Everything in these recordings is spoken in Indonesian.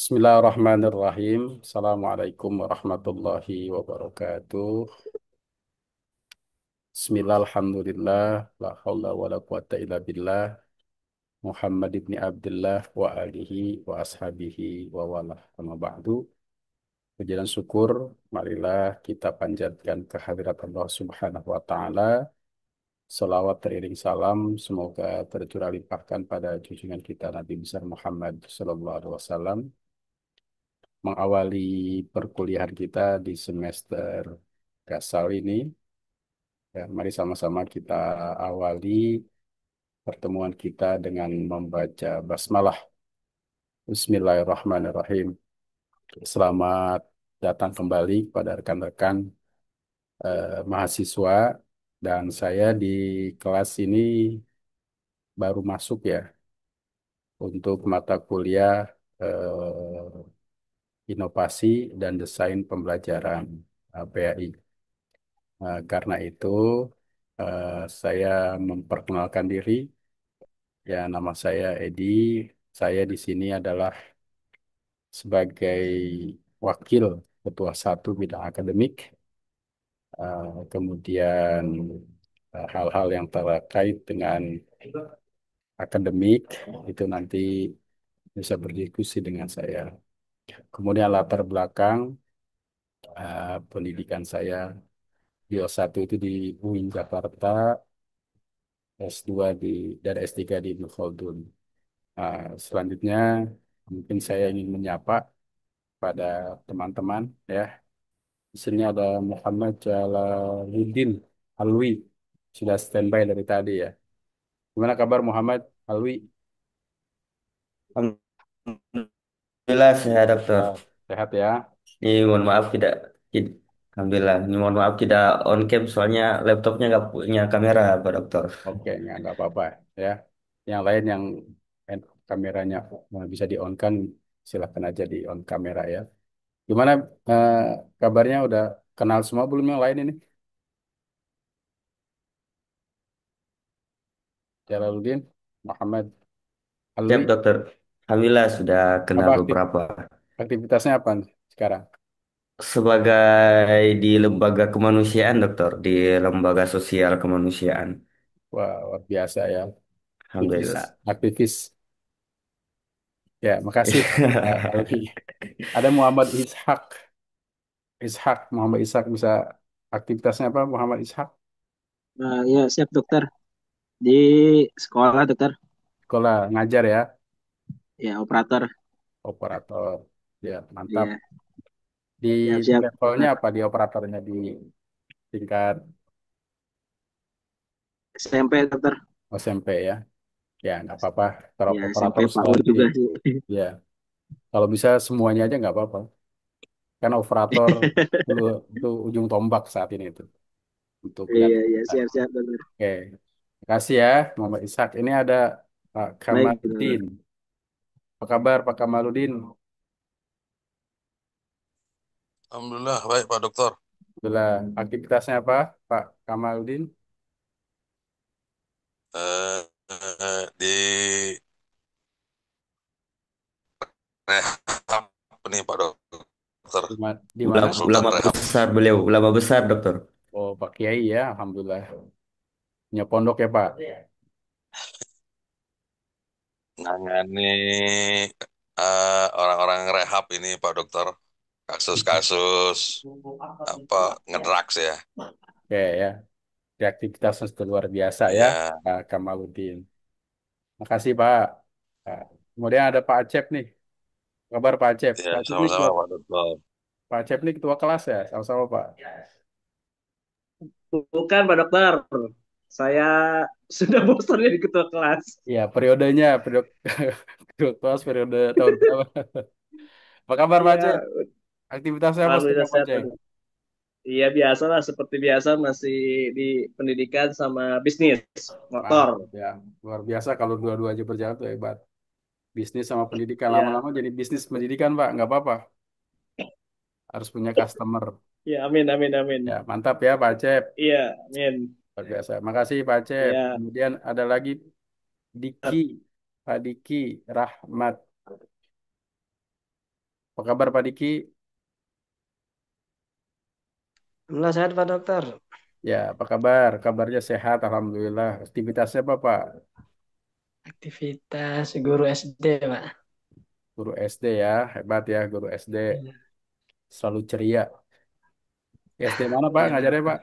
Bismillahirrahmanirrahim. Assalamualaikum warahmatullahi wabarakatuh. Bismillah, alhamdulillah, la haula wa la quwata illa billah. Muhammad ibni Abdullah wa alihi wa ashabihi wa wala. Amma ba'du. Puji dan syukur, marilah kita panjatkan kehadirat Allah Subhanahu wa Ta'ala. Salawat teriring salam, semoga tercurah limpahkan pada junjungan kita Nabi besar Muhammad Sallallahu Alaihi Wasallam, mengawali perkuliahan kita di semester Gasal ini. Ya, mari sama-sama kita awali pertemuan kita dengan membaca basmalah. Bismillahirrahmanirrahim. Selamat datang kembali pada rekan-rekan mahasiswa, dan saya di kelas ini baru masuk ya untuk mata kuliah inovasi dan desain pembelajaran PAI. Karena itu, saya memperkenalkan diri. Ya, nama saya Edi. Saya di sini adalah sebagai wakil ketua satu bidang akademik. Kemudian hal-hal yang terkait dengan akademik itu nanti bisa berdiskusi dengan saya. Kemudian latar belakang pendidikan saya di S1 itu di UIN Jakarta, S2 dan S3 di Ibnu Khaldun. Selanjutnya, mungkin saya ingin menyapa pada teman-teman ya. Di sini ada Muhammad Jalaluddin Alwi, sudah standby dari tadi ya. Gimana kabar Muhammad Alwi? Alhamdulillah sehat dokter. Ah, sehat ya? Ini mohon maaf Alhamdulillah. Ini mohon maaf tidak on cam soalnya laptopnya nggak punya kamera Pak Dokter. Oke, nggak apa-apa ya. Yang lain yang kameranya bisa di on kan, silakan aja di on kamera ya. Gimana eh, kabarnya? Udah kenal semua belum yang lain ini? Jalaluddin, Muhammad Siap Alwi, dokter. Alhamdulillah sudah kenal apa beberapa. aktivitasnya apa sekarang? Sebagai di lembaga kemanusiaan dokter, di lembaga sosial kemanusiaan. Wah, luar biasa ya. Aktivis, Alhamdulillah. aktivis. Ya, makasih. Alwi. Ada Muhammad Ishak. Muhammad Ishak bisa aktivitasnya apa? Muhammad Ishak, Ya, siap dokter. Di sekolah dokter, sekolah ngajar ya, ya operator. operator. Ya, mantap. Ya, Di siap-siap levelnya dokter. apa di operatornya di tingkat SMP dokter. SMP ya? Ya, nggak apa-apa. Kalau Ya, SMP operator PAUD sekali, juga sih. ya. Kalau bisa semuanya aja nggak apa-apa. Kan operator dulu itu ujung tombak saat ini itu untuk Iya, pengadaan. iya, siap-siap dokter. Oke, makasih ya Muhammad Ishak. Ini ada Pak Baik dokter. Kamaludin. Apa kabar Pak Kamaludin? Alhamdulillah, baik Pak Dokter. Alhamdulillah. Aktivitasnya apa Pak Kamaludin? Di rehab nih Pak Dokter. Di mana? Konsultan Ulama rehab. besar beliau, ulama besar dokter. Oh, Pak Kiai ya, Alhamdulillah. Punya pondok ya Pak? Nangani orang-orang rehab ini Pak Dokter. Kasus-kasus apa ngedrugs ya. Oke ya. Di aktivitasnya sudah luar biasa ya, Iya, Pak Kamaludin. Makasih Pak. Nah, kemudian ada Pak Acep nih. Apa kabar Pak Acep? iya Pak Acep ini sama-sama Pak Dokter. Pak Acep ini ketua kelas ya, sama-sama Pak. Bukan Pak Dokter. Saya sudah bosan jadi ketua kelas. Iya, periode ketua kelas periode tahun berapa? Apa kabar Pak Acep? Iya, Aktivitasnya apa alhamdulillah sekarang Pak sehat Acep? dokter. Iya biasa lah, seperti biasa masih di pendidikan sama bisnis motor. Mantap ya. Luar biasa kalau dua-duanya berjalan tuh hebat. Bisnis sama pendidikan, Iya, lama-lama jadi bisnis pendidikan Pak, nggak apa-apa. Harus punya customer. iya, amin, amin, amin. Ya, mantap ya Pak Acep. Iya, amin. Luar biasa. Makasih Pak Acep. Iya, Kemudian ada lagi Diki, Pak Diki Rahmat. Apa kabar Pak Diki? Alhamdulillah sehat Pak Dokter. Ya, apa kabar? Kabarnya sehat, Alhamdulillah. Aktivitasnya apa Pak? Aktivitas guru SD Pak. Guru SD ya, hebat ya guru SD. Iya. Selalu ceria. SD mana Pak? Ya, Ngajarnya Pak?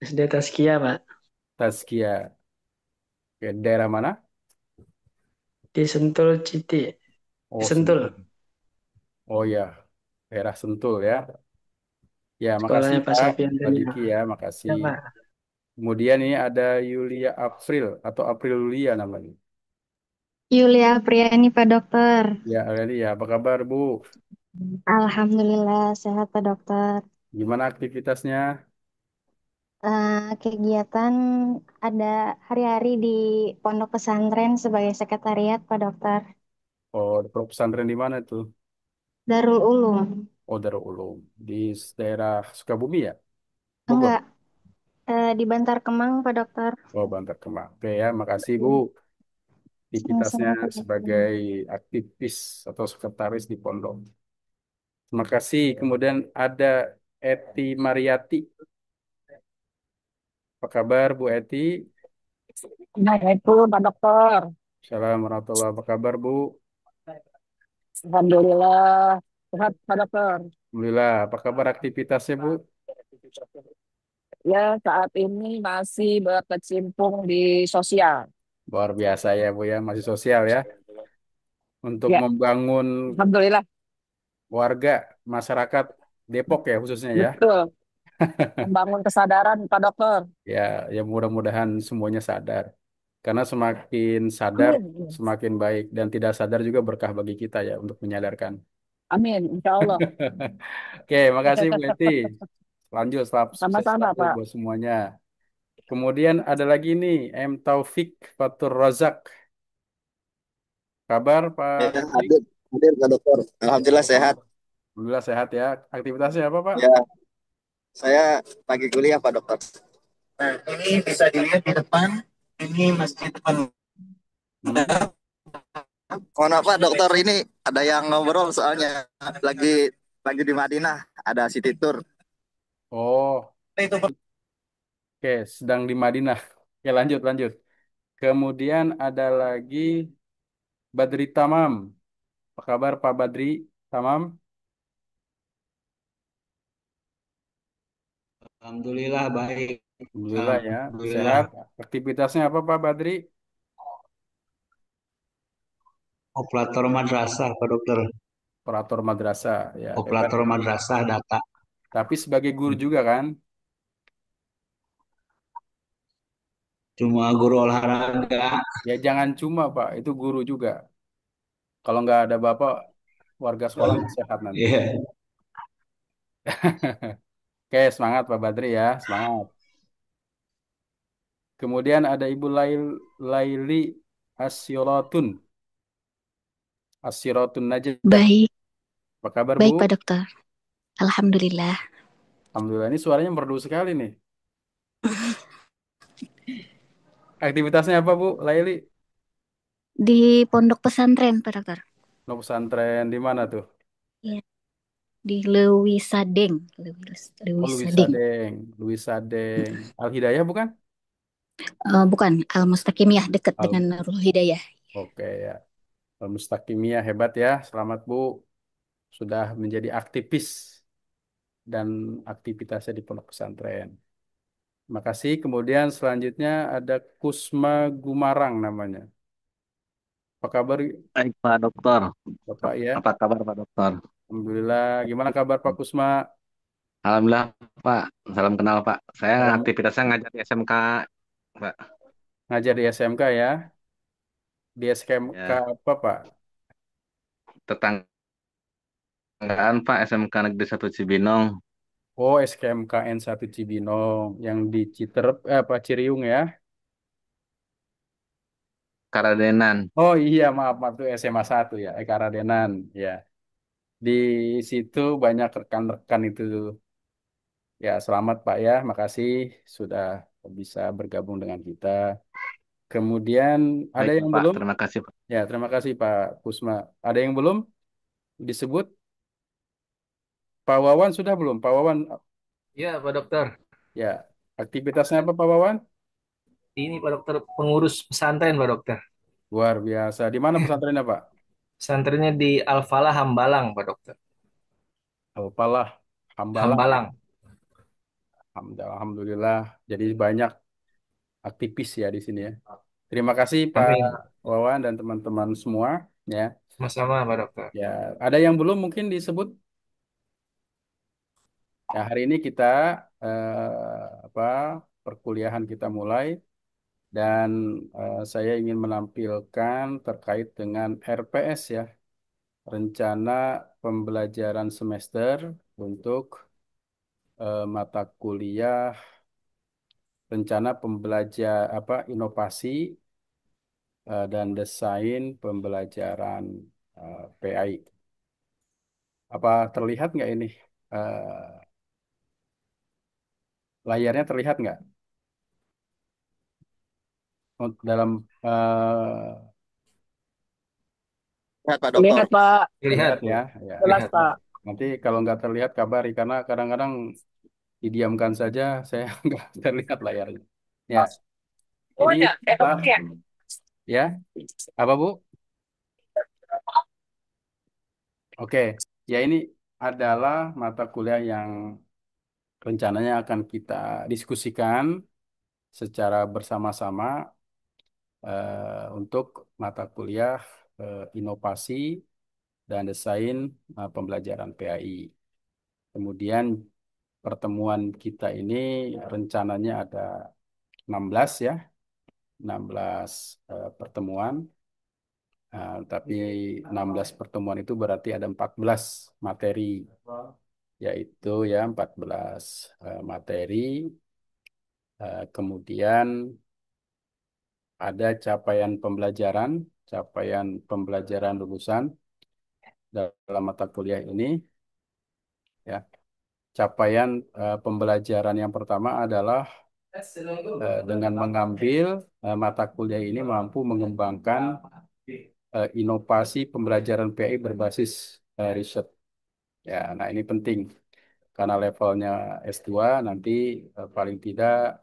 SD Taskia Pak. Tazkia. Oke, daerah mana? Di Sentul Citi. Di Oh, Sentul. Sentul. Oh ya, daerah Sentul ya. Ya, makasih Sekolahnya Pak Pak. Sofian Pak Daniel. Diki ya, makasih. Ya Pak. Kemudian ini ada Yulia April atau April Yulia namanya. Yulia Priani, Pak Dokter. Ya, Aurelia, apa kabar Bu? Alhamdulillah sehat, Pak Dokter. Gimana aktivitasnya? Kegiatan ada hari-hari di Pondok Pesantren sebagai sekretariat, Pak Dokter. Oh, di pondok pesantren di mana tuh? Darul Ulum. Oh, Darul Ulum. Di daerah Sukabumi ya? Bogor. Enggak, di Bantar Kemang, Pak Dokter. Oh, Bantar Kemang. Oke ya, makasih Bu. Aktivitasnya Sama-sama, Pak Dokter. sebagai aktivis atau sekretaris di pondok. Terima kasih. Kemudian ada Eti Mariati. Apa kabar Bu Eti? Nah, itu Pak Dokter. Assalamualaikum warahmatullahi wabarakatuh. Apa kabar Bu? Alhamdulillah sehat Pak Dokter. Alhamdulillah. Apa kabar aktivitasnya Bu? Ya, saat ini masih berkecimpung di sosial. Luar biasa ya Bu ya, masih sosial ya. Untuk Ya, membangun Alhamdulillah. warga, masyarakat Depok ya khususnya ya. Betul. Membangun kesadaran Pak Dokter. Ya, ya mudah-mudahan semuanya sadar. Karena semakin sadar, Amin. semakin baik. Dan tidak sadar juga berkah bagi kita ya untuk menyadarkan. Amin, insya Allah. Oke, makasih Bu Eti. Lanjut, selamat sukses Sama-sama selalu Pak. buat semuanya. Kemudian ada lagi nih, M. Taufik Fatur Razak. Kabar Ya, Pak Taufik? hadir, hadir Pak Dokter. Alhamdulillah sehat. Alhamdulillah sehat ya. Aktivitasnya apa Pak? Ya, saya pagi kuliah Pak Dokter. Nah, ini bisa dilihat di depan. Ini masjid depan. Hmm? Mohon maaf Pak Dokter, ini ada yang ngobrol soalnya lagi di Madinah, ada city tour. Oh, Itu Pak. oke, sedang di Madinah. Oke, lanjut, lanjut. Kemudian ada lagi Badri Tamam. Apa kabar Pak Badri Tamam? Alhamdulillah baik. Alhamdulillah ya, Alhamdulillah. sehat. Aktivitasnya apa Pak Badri? Operator madrasah, Pak Dokter. Operator madrasah, ya hebat Operator ya. madrasah data. Tapi sebagai guru juga kan? Cuma guru olahraga. Ya jangan cuma Pak, itu guru juga. Kalau nggak ada Bapak, warga sekolah nggak sehat nanti. Iya. Oke, semangat Pak Badri ya, semangat. Kemudian ada Ibu Laili Asyiratun, Asyiratun Najah. Baik, Apa kabar Bu? baik, Pak Dokter. Alhamdulillah. Alhamdulillah, ini suaranya merdu sekali nih. Aktivitasnya apa Bu, Laili? Di Pondok Pesantren, Pak Dokter. Mau pesantren di mana tuh? Ya, di Lewi Sadeng. Oh, Lewi Luis Sadeng. Sadeng. Luis Sadeng. Al Hidayah bukan? Bukan, Al Mustaqimiyah dekat Al dengan Nurul Hidayah. Oke ya. Al Mustaqimiyah hebat ya. Selamat Bu. Sudah menjadi aktivis dan aktivitasnya di pondok pesantren. Makasih. Kemudian selanjutnya ada Kusma Gumarang namanya. Apa kabar Baik Pak Dokter, Bapak ya? apa kabar Pak Dokter? Alhamdulillah. Gimana kabar Pak Kusma? Alhamdulillah Pak, salam kenal Pak. Saya Salam aktivitasnya ngajar di SMK Pak. ngajar di SMK ya. Di SMK Ya, apa Pak? tetanggaan Pak SMK Negeri 1 Cibinong, Oh, SKMKN 1 Cibinong yang di Citerep, apa Ciriung ya? Karadenan. Oh iya, maaf, maaf itu SMA 1 ya, Karadenan ya. Di situ banyak rekan-rekan itu. Ya, selamat Pak ya, makasih sudah bisa bergabung dengan kita. Kemudian ada Baik yang Pak, belum? terima kasih Pak. Ya, terima kasih Pak Kusma. Ada yang belum? disebut Pak Wawan sudah belum? Pak Wawan, Ya, Pak Dokter. ya, aktivitasnya apa Pak Wawan? Ini Pak Dokter pengurus pesantren, Pak Dokter. Luar biasa. Di mana pesantrennya Pak? Pesantrennya di Al-Falah Hambalang, Pak Dokter. Apalah, Hambalang. Hambalang. Alhamdulillah. Jadi banyak aktivis ya di sini ya. Terima kasih Pak Amin. Wawan dan teman-teman semua ya. Sama-sama, Pak Dokter. Ya, ada yang belum mungkin disebut? Ya, hari ini kita apa perkuliahan kita mulai dan saya ingin menampilkan terkait dengan RPS ya, rencana pembelajaran semester untuk mata kuliah rencana pembelajar apa inovasi dan desain pembelajaran PAI. Apa terlihat nggak ini? Layarnya terlihat nggak? Dalam Lihat Pak Dokter. Lihat, Pak. Lihat, terlihat ya, ya. Jelas, lihat. Pak. Nanti kalau nggak terlihat kabari karena kadang-kadang didiamkan saja saya nggak terlihat layarnya. Ya, Oh, ini ya. adalah Ya. ya apa Bu? Oke, ya ini adalah mata kuliah yang rencananya akan kita diskusikan secara bersama-sama untuk mata kuliah inovasi dan desain pembelajaran PAI. Kemudian pertemuan kita ini rencananya ada 16 ya, 16 pertemuan. Tapi 16 pertemuan itu berarti ada 14 materi, yaitu ya 14 materi. Kemudian ada capaian pembelajaran lulusan dalam mata kuliah ini. Ya, capaian pembelajaran yang pertama adalah dengan mengambil mata kuliah ini mampu mengembangkan inovasi pembelajaran PI berbasis riset. Ya, nah ini penting karena levelnya S2 nanti paling tidak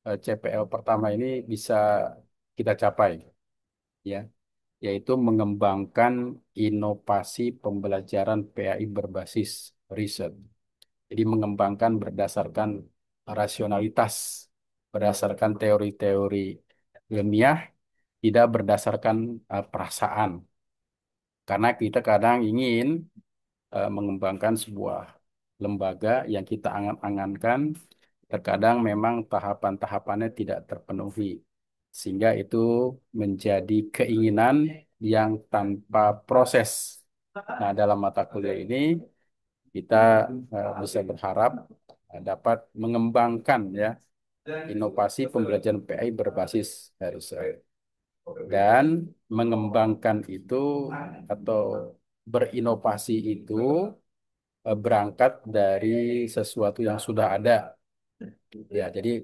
CPL pertama ini bisa kita capai, ya, yaitu mengembangkan inovasi pembelajaran PAI berbasis riset. Jadi mengembangkan berdasarkan rasionalitas, berdasarkan teori-teori ilmiah, tidak berdasarkan perasaan. Karena kita kadang ingin mengembangkan sebuah lembaga yang kita angan-angankan, terkadang memang tahapan-tahapannya tidak terpenuhi. Sehingga itu menjadi keinginan yang tanpa proses. Nah, dalam mata kuliah ini kita bisa berharap dapat mengembangkan ya inovasi pembelajaran PI berbasis riset dan mengembangkan itu atau berinovasi itu berangkat dari sesuatu yang sudah ada ya jadi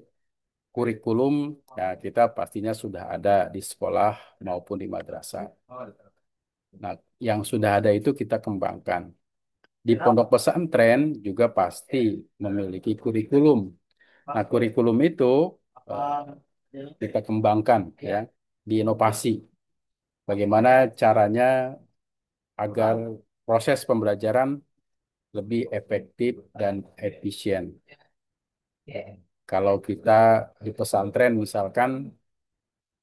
kurikulum ya kita pastinya sudah ada di sekolah maupun di madrasah. Nah, yang sudah ada itu kita kembangkan. Di pondok pesantren juga pasti memiliki kurikulum. Nah, kurikulum itu kita kembangkan ya, diinovasi. Bagaimana caranya agar proses pembelajaran lebih efektif dan efisien. Kalau kita di pesantren misalkan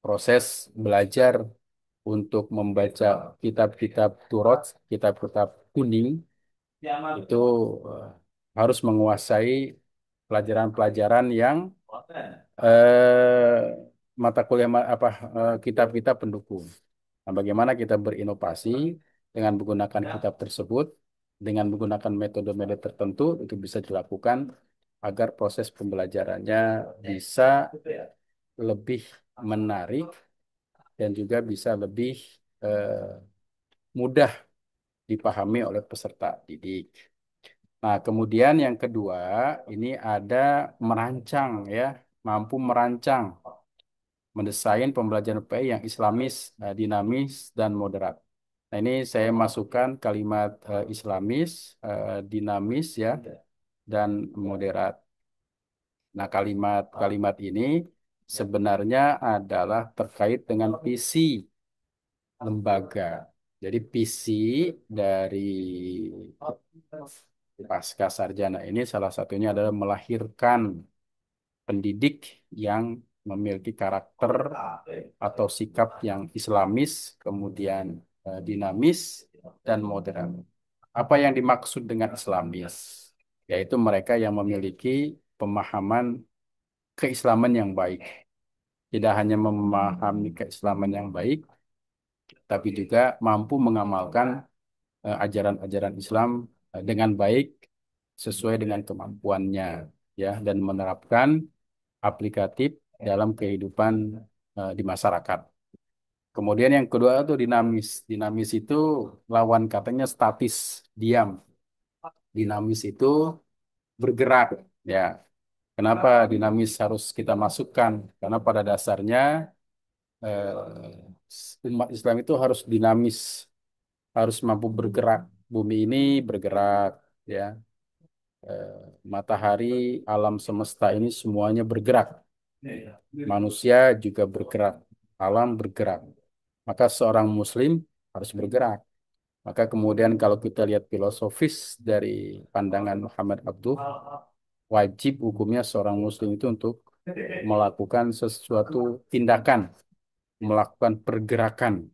proses belajar untuk membaca kitab-kitab Turot, kitab-kitab kuning itu eh, harus menguasai pelajaran-pelajaran yang eh, mata kuliah kitab-kitab pendukung. Nah, bagaimana kita berinovasi dengan menggunakan kitab tersebut, dengan menggunakan metode-metode tertentu itu bisa dilakukan agar proses pembelajarannya bisa lebih menarik dan juga bisa lebih eh, mudah dipahami oleh peserta didik. Nah, kemudian yang kedua, ini ada merancang ya, mampu merancang, mendesain pembelajaran PI yang islamis, dinamis, dan moderat. Nah, ini saya masukkan kalimat Islamis, dinamis ya, dan moderat. Nah, kalimat-kalimat ini sebenarnya adalah terkait dengan visi lembaga. Jadi visi dari pasca sarjana ini salah satunya adalah melahirkan pendidik yang memiliki karakter atau sikap yang Islamis, kemudian dinamis dan modern. Apa yang dimaksud dengan Islamis? Yaitu mereka yang memiliki pemahaman keislaman yang baik. Tidak hanya memahami keislaman yang baik, tapi juga mampu mengamalkan ajaran-ajaran Islam dengan baik sesuai dengan kemampuannya, ya, dan menerapkan aplikatif dalam kehidupan di masyarakat. Kemudian yang kedua itu dinamis. Dinamis itu lawan katanya statis, diam. Dinamis itu bergerak, ya. Kenapa dinamis harus kita masukkan? Karena pada dasarnya umat Islam itu harus dinamis, harus mampu bergerak. Bumi ini bergerak, ya. Eh, Matahari, alam semesta ini semuanya bergerak. Manusia juga bergerak, alam bergerak. Maka seorang Muslim harus bergerak. Maka kemudian kalau kita lihat filosofis dari pandangan Muhammad Abduh, wajib hukumnya seorang Muslim itu untuk melakukan sesuatu tindakan, melakukan pergerakan,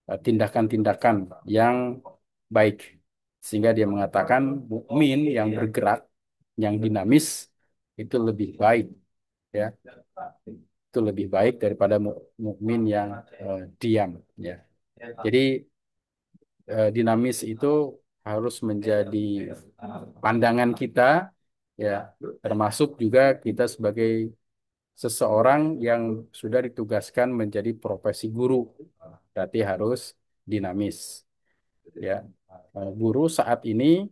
tindakan-tindakan yang baik. Sehingga dia mengatakan mukmin yang bergerak, yang dinamis itu lebih baik, ya. Itu lebih baik daripada mukmin yang diam, ya. Jadi dinamis itu harus menjadi pandangan kita, ya, termasuk juga kita sebagai seseorang yang sudah ditugaskan menjadi profesi guru, berarti harus dinamis, ya. Guru saat ini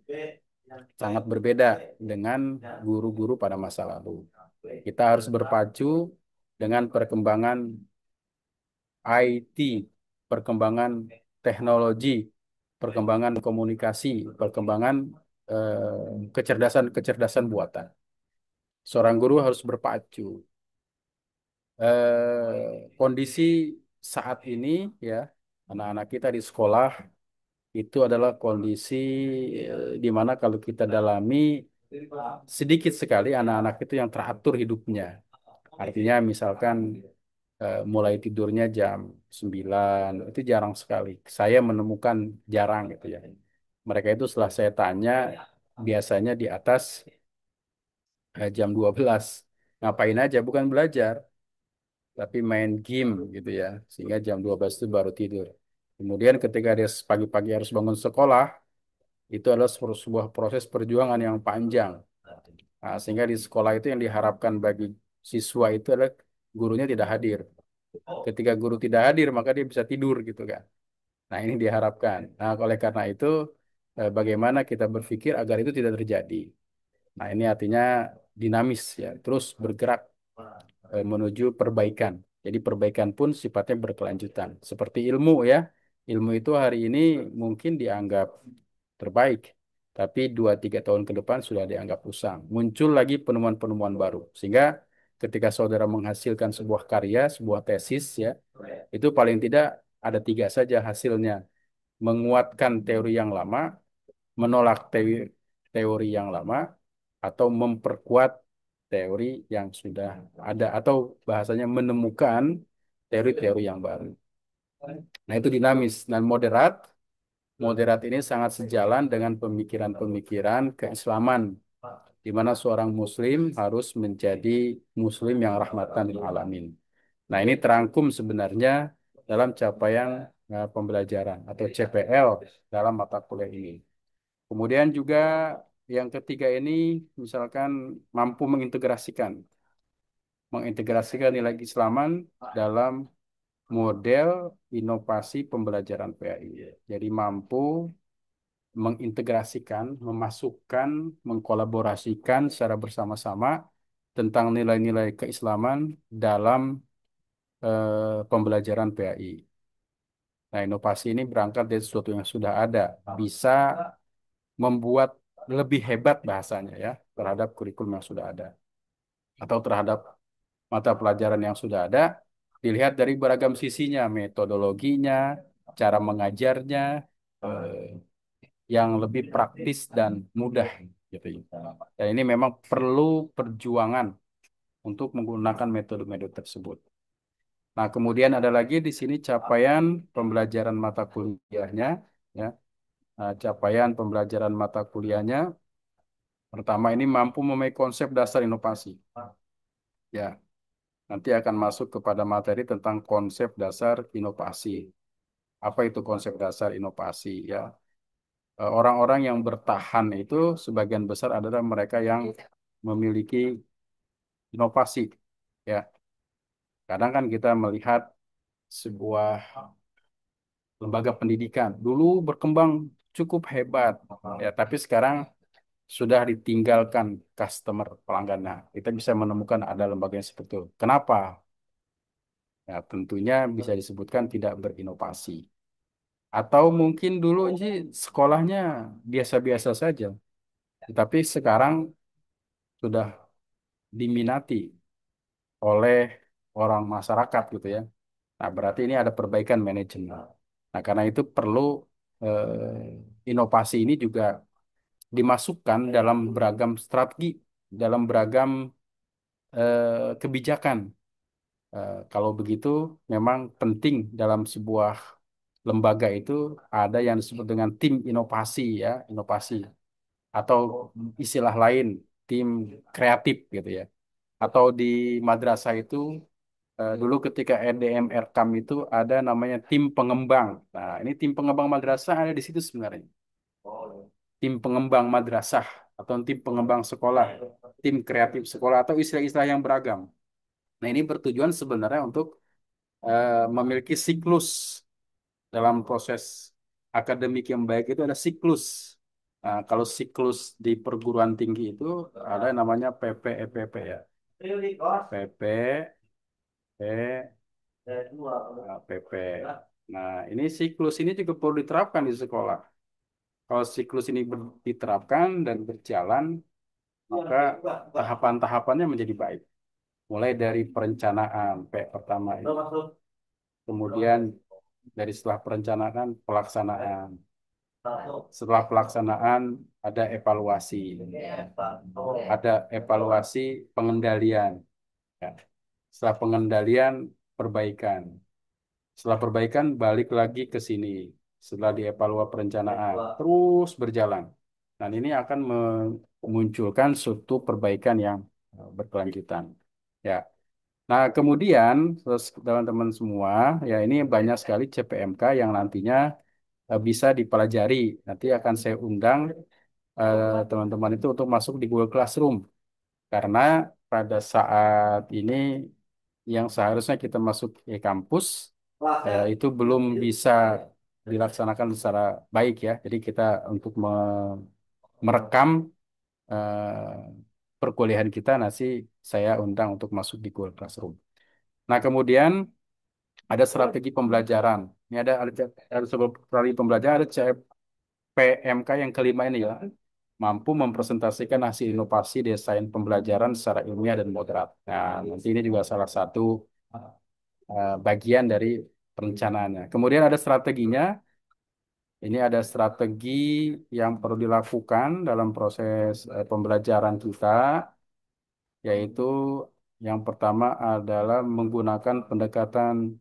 sangat berbeda dengan guru-guru pada masa lalu. Kita harus berpacu dengan perkembangan IT, perkembangan teknologi, perkembangan komunikasi, perkembangan kecerdasan-kecerdasan buatan. Seorang guru harus berpacu. Kondisi saat ini, ya, anak-anak kita di sekolah itu adalah kondisi di mana kalau kita dalami sedikit sekali anak-anak itu yang teratur hidupnya. Artinya misalkan mulai tidurnya jam 9 itu jarang sekali. Saya menemukan jarang gitu ya. Mereka itu setelah saya tanya biasanya di atas jam 12. Ngapain aja? Bukan belajar, tapi main game gitu ya. Sehingga jam 12 itu baru tidur. Kemudian ketika dia pagi-pagi harus bangun sekolah, itu adalah sebuah proses perjuangan yang panjang. Nah, sehingga di sekolah itu yang diharapkan bagi siswa itu adalah gurunya tidak hadir. Ketika guru tidak hadir, maka dia bisa tidur gitu kan. Nah, ini diharapkan. Nah, oleh karena itu, bagaimana kita berpikir agar itu tidak terjadi. Nah, ini artinya dinamis ya, terus bergerak menuju perbaikan. Jadi perbaikan pun sifatnya berkelanjutan. Seperti ilmu ya. Ilmu itu hari ini mungkin dianggap terbaik, tapi 2-3 tahun ke depan sudah dianggap usang. Muncul lagi penemuan-penemuan baru. Sehingga ketika saudara menghasilkan sebuah karya, sebuah tesis ya, itu paling tidak ada 3 saja hasilnya. Menguatkan teori yang lama, menolak teori yang lama, atau memperkuat teori yang sudah ada, atau bahasanya menemukan teori-teori yang baru. Nah, itu dinamis dan moderat. Moderat ini sangat sejalan dengan pemikiran-pemikiran keislaman, di mana seorang muslim harus menjadi muslim yang rahmatan lil alamin. Nah, ini terangkum sebenarnya dalam capaian pembelajaran atau CPL dalam mata kuliah ini. Kemudian juga yang ketiga ini misalkan mampu mengintegrasikan nilai keislaman dalam model inovasi pembelajaran PAI. Jadi mampu mengintegrasikan, memasukkan, mengkolaborasikan secara bersama-sama tentang nilai-nilai keislaman dalam pembelajaran PAI. Nah, inovasi ini berangkat dari sesuatu yang sudah ada, bisa membuat lebih hebat bahasanya ya terhadap kurikulum yang sudah ada atau terhadap mata pelajaran yang sudah ada, dilihat dari beragam sisinya, metodologinya, cara mengajarnya, eh, yang lebih praktis dan mudah gitu ya. Dan ini memang perlu perjuangan untuk menggunakan metode-metode tersebut. Nah, kemudian ada lagi di sini capaian pembelajaran mata kuliahnya, ya. Nah, capaian pembelajaran mata kuliahnya, pertama ini mampu memahami konsep dasar inovasi. Ya, nanti akan masuk kepada materi tentang konsep dasar inovasi. Apa itu konsep dasar inovasi? Ya, orang-orang yang bertahan itu sebagian besar adalah mereka yang memiliki inovasi. Ya, kadang kan kita melihat sebuah lembaga pendidikan dulu berkembang cukup hebat, ya, tapi sekarang sudah ditinggalkan customer pelanggannya. Kita bisa menemukan ada lembaga yang seperti itu. Kenapa? Ya, tentunya bisa disebutkan tidak berinovasi. Atau mungkin dulu sih sekolahnya biasa-biasa saja, tetapi sekarang sudah diminati oleh orang masyarakat gitu ya. Nah, berarti ini ada perbaikan manajemen. Nah, karena itu perlu inovasi ini juga dimasukkan dalam beragam strategi, dalam beragam kebijakan. Kalau begitu, memang penting dalam sebuah lembaga itu ada yang disebut dengan tim inovasi ya, inovasi atau istilah lain tim kreatif gitu ya. Atau di madrasah itu dulu ketika RDM Erkam itu ada namanya tim pengembang. Nah, ini tim pengembang madrasah ada di situ sebenarnya. Tim pengembang madrasah atau tim pengembang sekolah, tim kreatif sekolah atau istilah-istilah yang beragam. Nah, ini bertujuan sebenarnya untuk memiliki siklus dalam proses akademik yang baik itu ada siklus. Nah, kalau siklus di perguruan tinggi itu ada yang namanya PPEPP ya. PP, PP. Nah, ini siklus ini juga perlu diterapkan di sekolah. Kalau siklus ini diterapkan dan berjalan, maka tahapan-tahapannya menjadi baik. Mulai dari perencanaan, P pertama itu. Kemudian dari setelah perencanaan, pelaksanaan. Setelah pelaksanaan, ada evaluasi. Ada evaluasi pengendalian. Ya. Setelah pengendalian, perbaikan. Setelah perbaikan, balik lagi ke sini. Setelah dievaluasi perencanaan, terus berjalan. Dan ini akan memunculkan suatu perbaikan yang berkelanjutan. Ya. Nah, kemudian teman-teman semua, ya ini banyak sekali CPMK yang nantinya bisa dipelajari. Nanti akan saya undang teman-teman itu untuk masuk di Google Classroom. Karena pada saat ini yang seharusnya kita masuk ke kampus itu belum bisa dilaksanakan secara baik ya. Jadi kita untuk merekam perkuliahan kita nanti saya undang untuk masuk di Google Classroom. Nah, kemudian ada strategi pembelajaran. Ini ada strategi pembelajaran, ada CPMK yang kelima ini ya. Mampu mempresentasikan hasil inovasi desain pembelajaran secara ilmiah dan moderat. Nah, nanti ini juga salah satu bagian dari perencanaannya. Kemudian ada strateginya. Ini ada strategi yang perlu dilakukan dalam proses pembelajaran kita, yaitu yang pertama adalah menggunakan pendekatan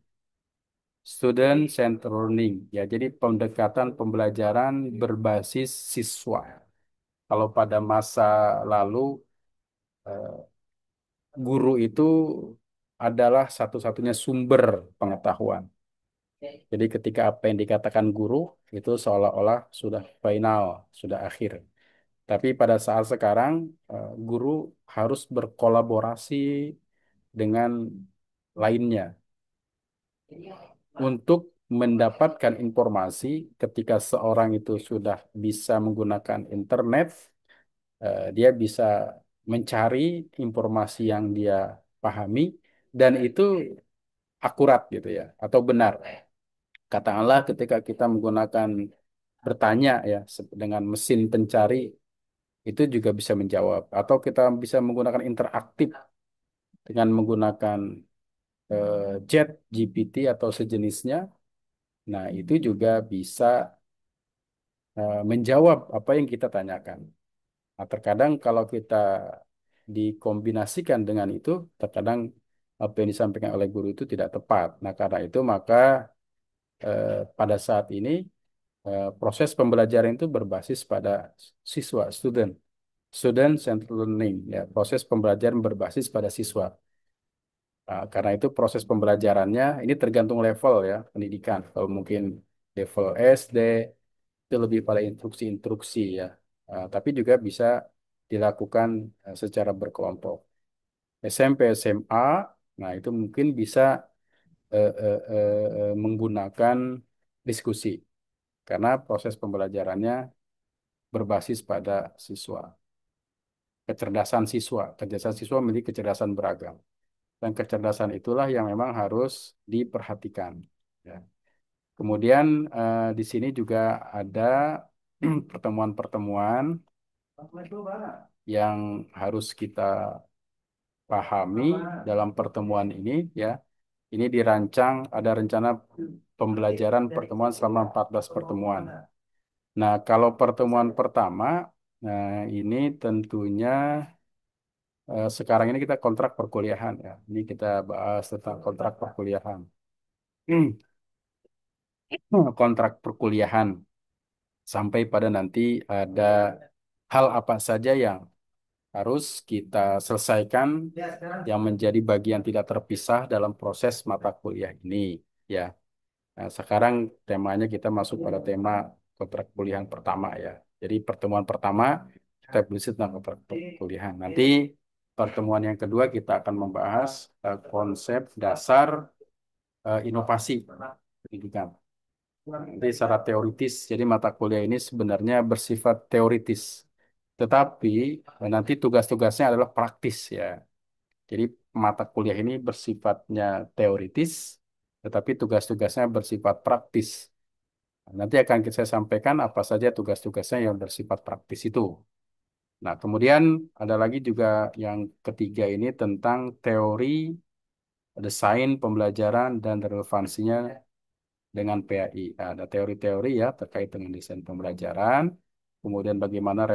student centered learning. Ya, jadi pendekatan pembelajaran berbasis siswa. Kalau pada masa lalu eh, guru itu adalah satu-satunya sumber pengetahuan. Jadi ketika apa yang dikatakan guru itu seolah-olah sudah final, sudah akhir. Tapi pada saat sekarang guru harus berkolaborasi dengan lainnya untuk mendapatkan informasi ketika seorang itu sudah bisa menggunakan internet, dia bisa mencari informasi yang dia pahami dan itu akurat gitu ya atau benar. Katakanlah ketika kita menggunakan bertanya ya dengan mesin pencari itu juga bisa menjawab. Atau kita bisa menggunakan interaktif dengan menggunakan chat GPT atau sejenisnya. Nah, itu juga bisa menjawab apa yang kita tanyakan. Nah, terkadang kalau kita dikombinasikan dengan itu, terkadang apa yang disampaikan oleh guru itu tidak tepat. Nah, karena itu maka pada saat ini proses pembelajaran itu berbasis pada siswa, student centered learning, ya, proses pembelajaran berbasis pada siswa. Nah, karena itu proses pembelajarannya ini tergantung level ya pendidikan. Kalau mungkin level SD itu lebih pada instruksi-instruksi ya. Tapi juga bisa dilakukan secara berkelompok. SMP, SMA, nah itu mungkin bisa menggunakan diskusi karena proses pembelajarannya berbasis pada siswa. Kecerdasan siswa memiliki kecerdasan beragam. Dan kecerdasan itulah yang memang harus diperhatikan. Ya. Kemudian di sini juga ada pertemuan-pertemuan yang harus kita pahami dalam pertemuan ini ya. Ini dirancang ada rencana pembelajaran pertemuan selama 14 pertemuan. Nah, kalau pertemuan pertama, nah ini tentunya sekarang ini kita kontrak perkuliahan ya. Ini kita bahas tentang kontrak perkuliahan. Kontrak perkuliahan sampai pada nanti ada hal apa saja yang harus kita selesaikan yang menjadi bagian tidak terpisah dalam proses mata kuliah ini ya. Nah, sekarang temanya kita masuk pada tema kontrak perkuliahan pertama ya. Jadi pertemuan pertama kita berisi tentang kontrak perkuliahan. Nanti pertemuan yang kedua kita akan membahas konsep dasar inovasi pendidikan. Nanti secara teoritis, jadi mata kuliah ini sebenarnya bersifat teoritis. Tetapi nanti tugas-tugasnya adalah praktis ya. Jadi mata kuliah ini bersifatnya teoritis, tetapi tugas-tugasnya bersifat praktis. Nanti akan saya sampaikan apa saja tugas-tugasnya yang bersifat praktis itu. Nah, kemudian ada lagi juga yang ketiga ini tentang teori, desain pembelajaran dan relevansinya dengan PAI. Ada teori-teori ya terkait dengan desain pembelajaran, kemudian bagaimana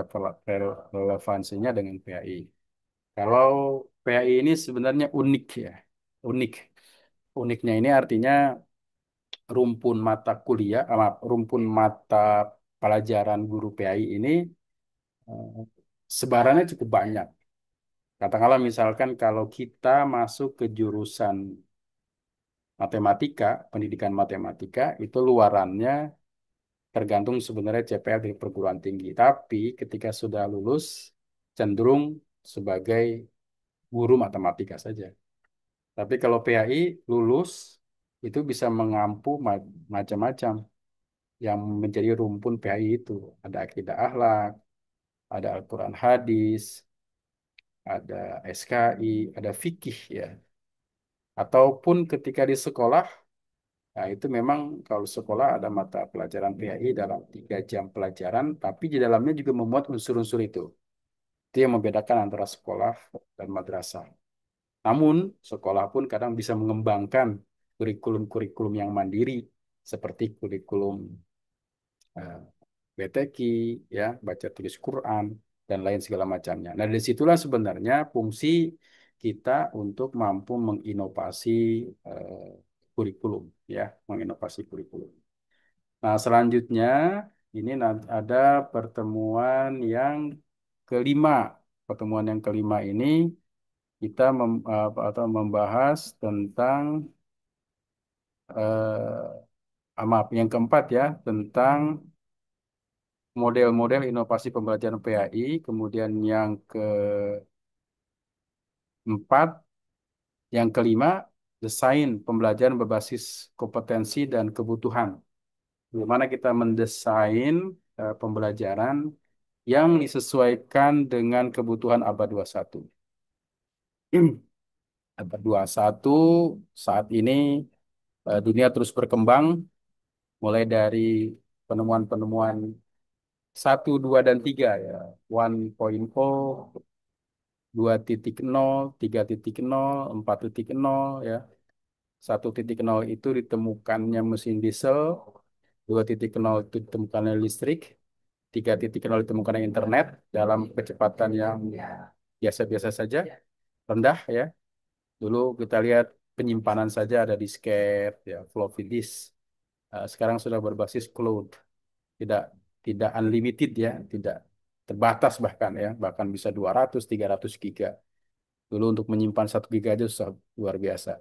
relevansinya dengan PAI. Kalau PAI ini sebenarnya unik ya, unik. Uniknya ini artinya rumpun mata kuliah, rumpun mata pelajaran guru PAI ini eh, sebarannya cukup banyak. Katakanlah misalkan kalau kita masuk ke jurusan matematika, pendidikan matematika, itu luarannya tergantung sebenarnya CPL dari perguruan tinggi. Tapi ketika sudah lulus, cenderung sebagai guru matematika saja. Tapi kalau PAI lulus, itu bisa mengampu macam-macam yang menjadi rumpun PAI itu. Ada akidah akhlak, ada Al-Quran hadis, ada SKI, ada fikih ya. Ataupun ketika di sekolah, nah itu memang kalau sekolah ada mata pelajaran PAI dalam 3 jam pelajaran, tapi di dalamnya juga memuat unsur-unsur itu. Itu yang membedakan antara sekolah dan madrasah. Namun, sekolah pun kadang bisa mengembangkan kurikulum-kurikulum yang mandiri, seperti kurikulum eh, BTQ, ya, baca tulis Quran, dan lain segala macamnya. Nah, dari situlah sebenarnya fungsi kita untuk mampu menginovasi eh, kurikulum, ya, menginovasi kurikulum. Nah, selanjutnya ini ada pertemuan yang kelima. Pertemuan yang kelima ini kita atau membahas tentang maaf, yang keempat ya, tentang model-model inovasi pembelajaran PAI. Kemudian yang keempat, yang kelima, desain pembelajaran berbasis kompetensi dan kebutuhan. Bagaimana kita mendesain pembelajaran yang disesuaikan dengan kebutuhan abad 21. Abad 21 saat ini dunia terus berkembang, mulai dari penemuan-penemuan 1, 2, dan 3 ya, 1.0, 2.0, 3.0, 4.0 ya. 1.0 itu ditemukannya mesin diesel, 2.0 itu ditemukannya listrik, 3.0 ditemukannya internet dalam kecepatan yang biasa-biasa saja, rendah ya. Dulu kita lihat penyimpanan saja ada disket, ya, floppy disk. Sekarang sudah berbasis cloud, tidak tidak unlimited ya, tidak terbatas bahkan ya, bahkan bisa 200, 300 giga. Dulu untuk menyimpan 1 giga aja susah luar biasa.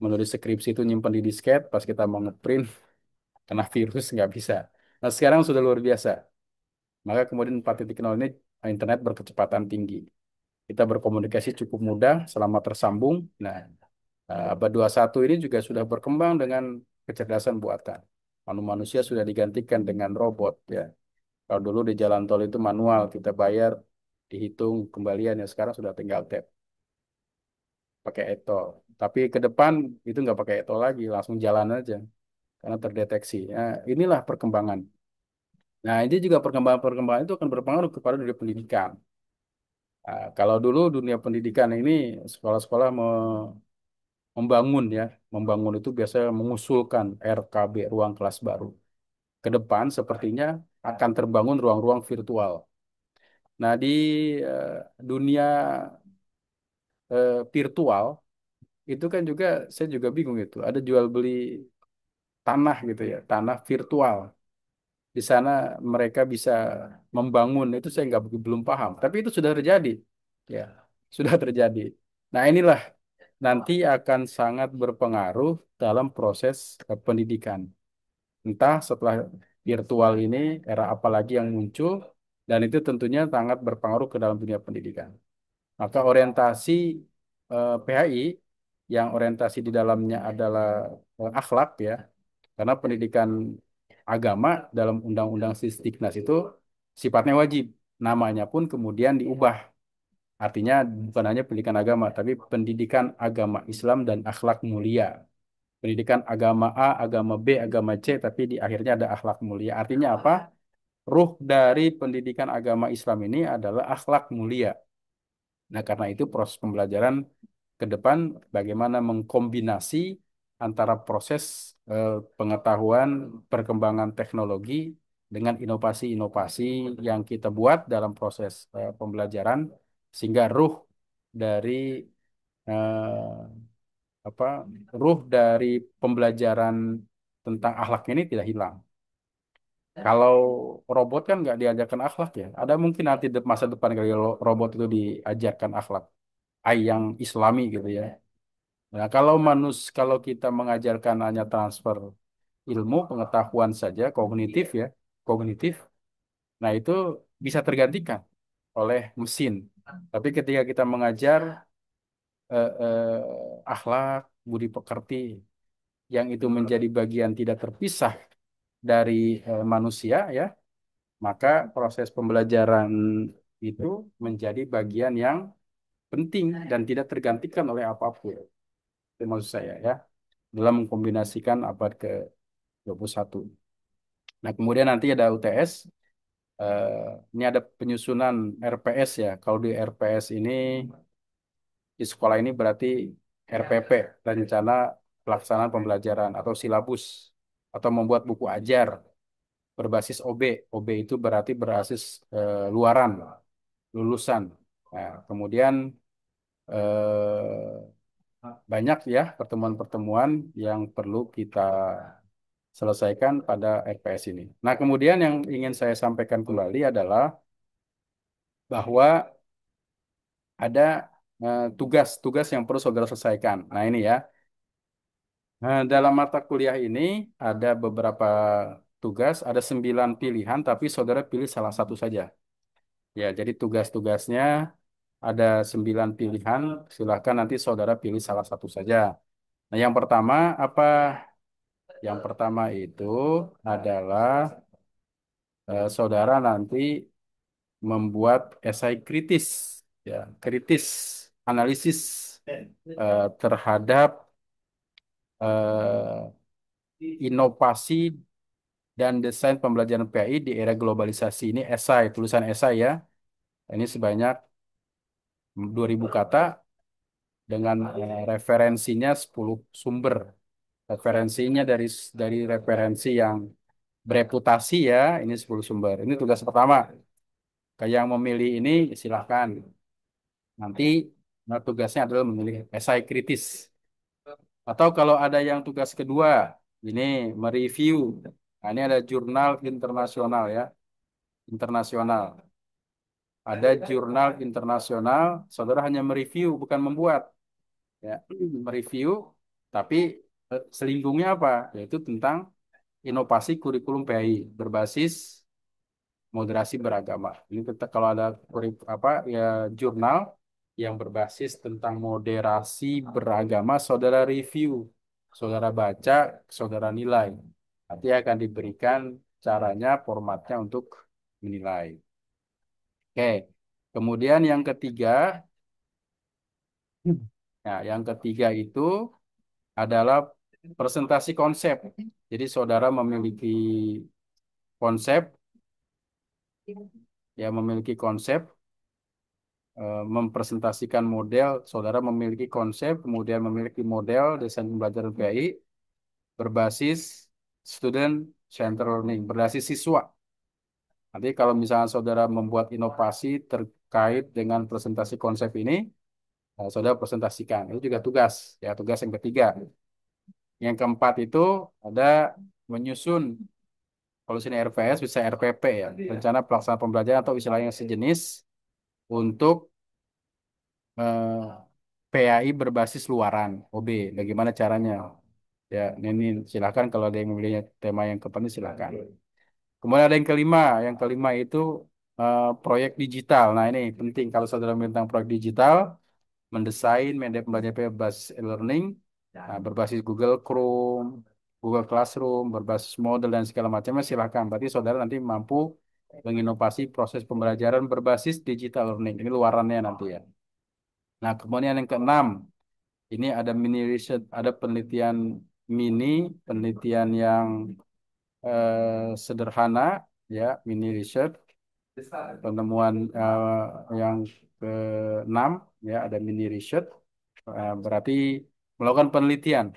Menulis skripsi itu nyimpan di disket, pas kita mau ngeprint kena virus nggak bisa. Nah sekarang sudah luar biasa. Maka kemudian 4.0 ini internet berkecepatan tinggi. Kita berkomunikasi cukup mudah selama tersambung. Nah, abad 21 ini juga sudah berkembang dengan kecerdasan buatan. Manusia sudah digantikan dengan robot ya. Kalau dulu di jalan tol itu manual, kita bayar, dihitung kembalian ya. Sekarang sudah tinggal tap, pakai e-tol. Tapi ke depan itu nggak pakai e-tol lagi, langsung jalan aja karena terdeteksi. Nah, inilah perkembangan. Nah, ini juga perkembangan-perkembangan itu akan berpengaruh kepada dunia pendidikan. Kalau dulu dunia pendidikan ini sekolah-sekolah membangun ya, membangun itu biasanya mengusulkan RKB, ruang kelas baru. Ke depan sepertinya akan terbangun ruang-ruang virtual. Nah, di dunia virtual itu kan juga saya juga bingung itu. Ada jual beli tanah gitu ya, tanah virtual. Di sana mereka bisa membangun itu saya nggak belum paham. Tapi itu sudah terjadi, ya sudah terjadi. Nah inilah nanti akan sangat berpengaruh dalam proses pendidikan. Entah setelah virtual ini era apa lagi yang muncul dan itu tentunya sangat berpengaruh ke dalam dunia pendidikan. Maka orientasi PHI yang orientasi di dalamnya adalah akhlak ya, karena pendidikan agama dalam Undang-Undang Sisdiknas itu sifatnya wajib. Namanya pun kemudian diubah. Artinya bukan hanya pendidikan agama, tapi pendidikan agama Islam dan akhlak mulia. Pendidikan agama A, agama B, agama C, tapi di akhirnya ada akhlak mulia. Artinya apa? Ruh dari pendidikan agama Islam ini adalah akhlak mulia. Nah, karena itu proses pembelajaran ke depan bagaimana mengkombinasi antara proses pengetahuan, perkembangan teknologi dengan inovasi-inovasi yang kita buat dalam proses pembelajaran sehingga ruh dari eh, apa ruh dari pembelajaran tentang akhlak ini tidak hilang. Kalau robot kan nggak diajarkan akhlak ya. Ada mungkin nanti masa depan kali robot itu diajarkan akhlak. Yang Islami gitu ya. Nah, kalau kita mengajarkan hanya transfer ilmu, pengetahuan saja, kognitif ya, kognitif, nah itu bisa tergantikan oleh mesin. Tapi ketika kita mengajar akhlak, budi pekerti, yang itu menjadi bagian tidak terpisah dari manusia ya, maka proses pembelajaran itu menjadi bagian yang penting dan tidak tergantikan oleh apapun. Itu maksud saya ya, dalam mengkombinasikan abad ke-21. Nah, kemudian nanti ada UTS. Ini ada penyusunan RPS ya. Kalau di RPS ini, di sekolah ini berarti RPP, Rencana Pelaksanaan Pembelajaran, atau silabus, atau membuat buku ajar berbasis OB. OB itu berarti berbasis luaran, lulusan. Nah, kemudian banyak ya pertemuan-pertemuan yang perlu kita selesaikan pada RPS ini. Nah, kemudian yang ingin saya sampaikan kembali adalah bahwa ada tugas-tugas yang perlu saudara selesaikan. Nah, ini ya. Nah, dalam mata kuliah ini ada beberapa tugas, ada 9 pilihan, tapi saudara pilih salah satu saja. Ya, jadi tugas-tugasnya ada 9 pilihan, silahkan nanti saudara pilih salah satu saja. Nah, yang pertama apa? Yang pertama itu adalah saudara nanti membuat esai kritis, ya, kritis, analisis terhadap eh, inovasi dan desain pembelajaran PAI di era globalisasi. Ini esai, tulisan esai ya. Ini sebanyak 2000 kata dengan referensinya 10 sumber. Referensinya dari referensi yang bereputasi ya, ini 10 sumber. Ini tugas pertama. Kayak yang memilih ini silahkan. Nanti tugasnya adalah memilih esai kritis. Atau kalau ada yang tugas kedua, ini mereview. Nah, ini ada jurnal internasional ya, internasional. Ada jurnal internasional, saudara hanya mereview, bukan membuat. Ya, mereview, tapi selingkungnya apa? Yaitu tentang inovasi kurikulum PAI berbasis moderasi beragama. Ini kalau ada apa ya jurnal yang berbasis tentang moderasi beragama, saudara review, saudara baca, saudara nilai. Nanti akan diberikan caranya, formatnya untuk menilai. Oke, kemudian yang ketiga, nah yang ketiga itu adalah presentasi konsep. Jadi saudara memiliki konsep, ya memiliki konsep mempresentasikan model, saudara memiliki konsep, kemudian memiliki model desain pembelajaran PAI berbasis student center learning, berbasis siswa. Nanti kalau misalnya saudara membuat inovasi terkait dengan presentasi konsep ini, saudara presentasikan. Itu juga tugas, ya tugas yang ketiga. Yang keempat itu ada menyusun, kalau sini RPS bisa RPP ya, rencana pelaksanaan pembelajaran atau istilah yang sejenis untuk eh, PAI berbasis luaran OB. Bagaimana caranya? Ya, ini silakan kalau ada yang memilih tema yang keempat ini silakan. Kemudian ada yang kelima. Yang kelima itu proyek digital. Nah, ini penting kalau saudara tentang proyek digital, mendesain media pembelajaran berbasis e-learning, nah, berbasis Google Chrome, Google Classroom, berbasis model dan segala macamnya silakan. Berarti saudara nanti mampu menginovasi proses pembelajaran berbasis digital learning. Ini luarannya nanti ya. Nah, kemudian yang keenam, ini ada mini research, ada penelitian mini, penelitian yang sederhana, ya, mini research, penemuan yang keenam, ya, ada mini research, berarti melakukan penelitian,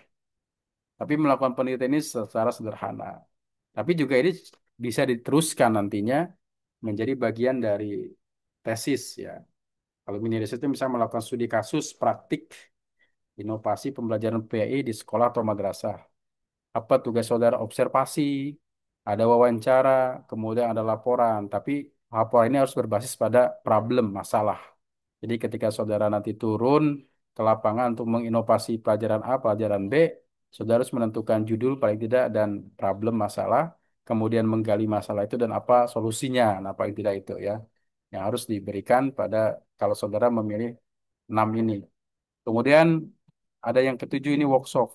tapi melakukan penelitian ini secara sederhana. Tapi juga ini bisa diteruskan nantinya menjadi bagian dari tesis, ya. Kalau mini research itu misalnya melakukan studi kasus praktik inovasi pembelajaran PAI di sekolah atau madrasah. Apa tugas saudara? Observasi, ada wawancara, kemudian ada laporan. Tapi laporan ini harus berbasis pada problem, masalah. Jadi ketika saudara nanti turun ke lapangan untuk menginovasi pelajaran A, pelajaran B, saudara harus menentukan judul paling tidak dan problem masalah, kemudian menggali masalah itu dan apa solusinya, nah paling tidak itu ya, yang harus diberikan pada kalau saudara memilih 6 ini. Kemudian ada yang ketujuh ini workshop.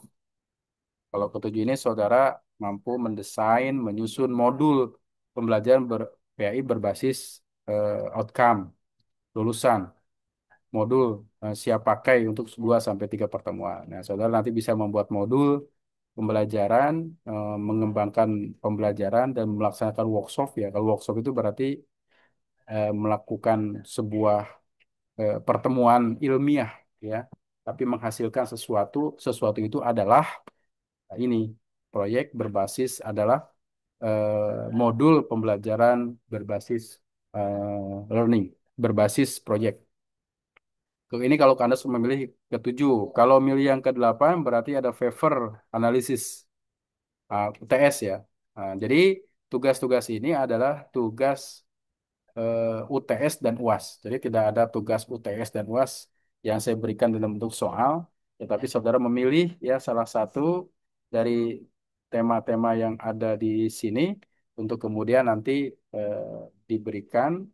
Kalau ketujuh ini saudara mampu mendesain, menyusun modul pembelajaran PAI berbasis outcome, lulusan, modul siap pakai untuk 2 sampai 3 pertemuan. Nah, saudara nanti bisa membuat modul pembelajaran, mengembangkan pembelajaran dan melaksanakan workshop ya. Kalau workshop itu berarti melakukan sebuah pertemuan ilmiah ya, tapi menghasilkan sesuatu, sesuatu itu adalah ini proyek berbasis adalah modul pembelajaran berbasis learning, berbasis proyek. Ini kalau Anda memilih ketujuh. Kalau milih yang kedelapan berarti ada favor analisis, UTS ya. Nah, jadi tugas-tugas ini adalah tugas UTS dan UAS. Jadi tidak ada tugas UTS dan UAS yang saya berikan dalam bentuk soal, tetapi saudara memilih ya salah satu dari tema-tema yang ada di sini untuk kemudian nanti diberikan